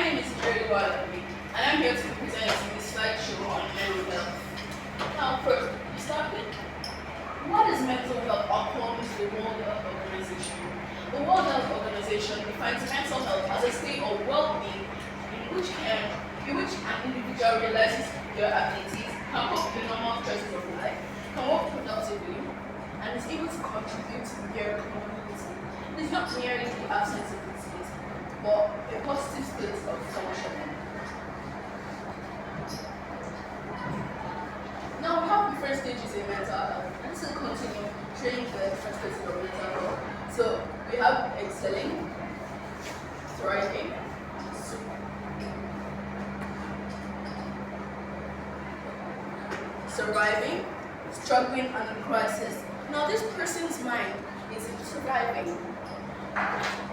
name is Jerry Wallaby, and I'm here to present this slideshow on mental health. Now, first, we start with what is mental health according to the World Health Organization? The World Health Organization defines mental health as a state of well-being in which an individual realizes their abilities, can cope with the normal stresses of life, can work productively, and is able to contribute to their community. It is not merely the absence of disease, but a positive state of functioning. Now we have different stages in mental health. And this will continue showing the different stages of mental health. So we have excelling, thriving, surviving, struggling, and in crisis. Now this person's mind is surviving.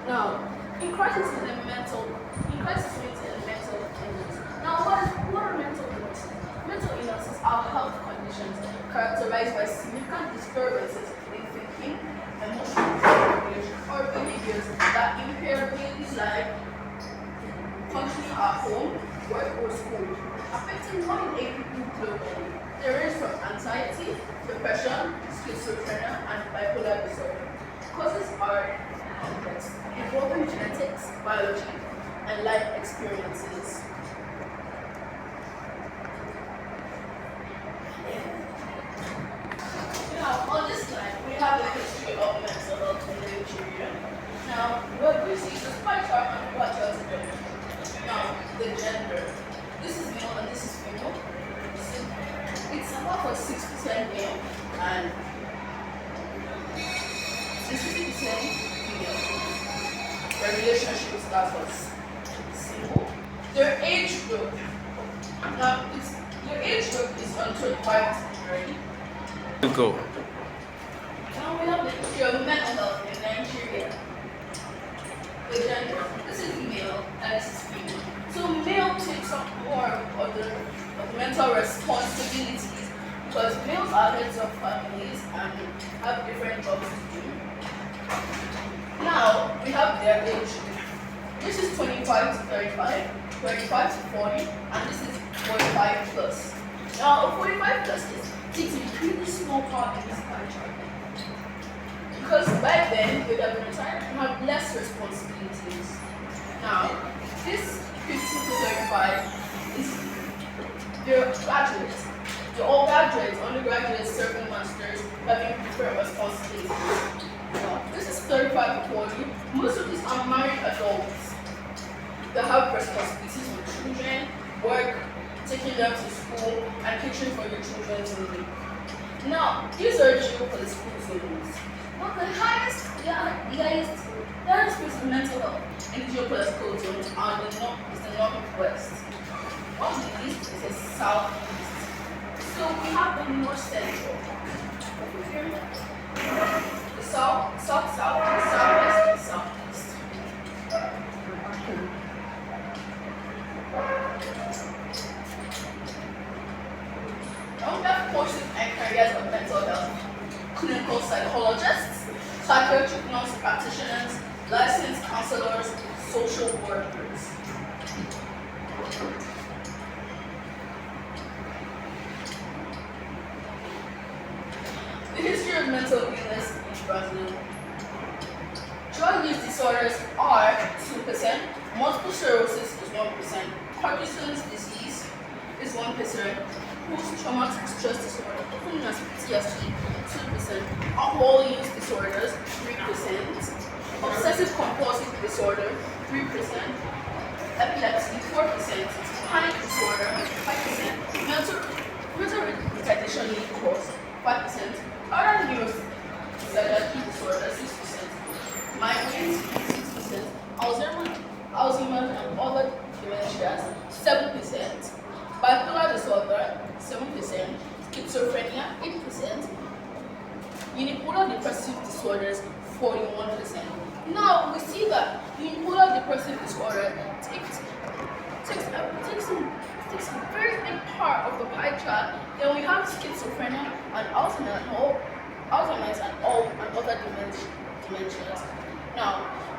Now, in crisis means a mental illness. Now what are mental illnesses? Mental illnesses are health conditions characterized by significant disturbances in thinking, emotional regulation, or behaviors that impair daily life, functioning at home, work, or school, affecting 1 in 8 people globally. They range from anxiety, depression, schizophrenia, and bipolar disorder. Causes are complex, involving genetics, biology, and life experiences. Now, on this slide, we have the history of mental health in Nigeria. Now, what we see is a pie chart on what else is there. Now, the gender. This is male and this is female. It's about for 6% male and 60% female. Their relationship status single. Their age group. Now, their age group is on 25 to 30. Go. Now we have the history of mental health in Nigeria. The gender. This is male and this is female. So male takes up more of the mental responsibilities because males are heads of families and have different jobs to do. Now we have their age. This is 25 to 35, 35 to 40, and this is 45 plus. Now 45 plus takes a really small part in this pie chart. Because back then, they would have retired and have less responsibilities. Now, this 15 to 35 is they're graduates. They're all graduates, undergraduates, serving masters, having different responsibilities. Now, this is 35 to 40. Most of these are married adults. They have responsibilities with children, work, taking them to school, and catering for your children's needs. Now, these are geopolitical zones. But the highest place of mental health in geopolitical zones are the northwest. While the east is the southeast. So we have the north central. The south, the southwest, and the southeast. Now we have courses and careers of mental health. Clinical psychologists, psychiatric nurse practitioners, licensed counselors, social workers. The history of mental illness in Brazil. Drug use disorders are 2%, multiple sclerosis is 1%, Parkinson's disease is 1%, post-traumatic stress disorder, often known as PTSD, 2%, alcohol use disorders, 3%, obsessive compulsive disorder, 3%, epilepsy, 4%, panic disorder, 5%, mental retardation need cause, 5%, other neuropsychiatric disorder, 6%, migraines, 6%, Alzheimer's and other dementias, 7%, bipolar disorder, 7%, schizophrenia, 8%, unipolar depressive disorders, 41%. Now we see that unipolar depressive disorder takes a very big part of the pie chart. Then we have schizophrenia and Alzheimer's and other dementias. Now,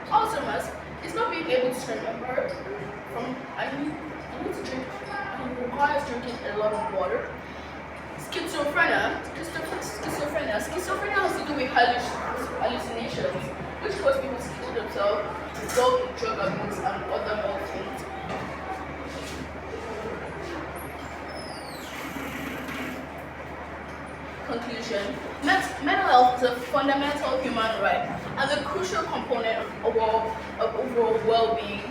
Alzheimer's It's not being able to remember from I need to drink and it requires drinking a lot of water. Schizophrenia has to do with hallucinations, which cause people to kill themselves, result in drug abuse and other health things. Conclusion: mental health is a fundamental human right and a crucial component of overall well-being,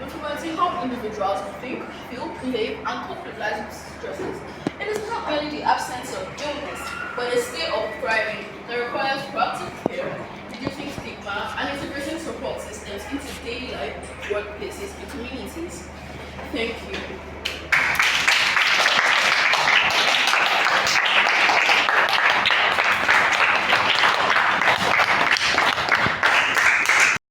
influencing how individuals think, feel, behave, and cope with life's stresses. It is not merely the absence of illness, but a state of thriving that requires proactive care, reducing stigma, and integrating support systems into daily life, workplaces, and communities. Thank you.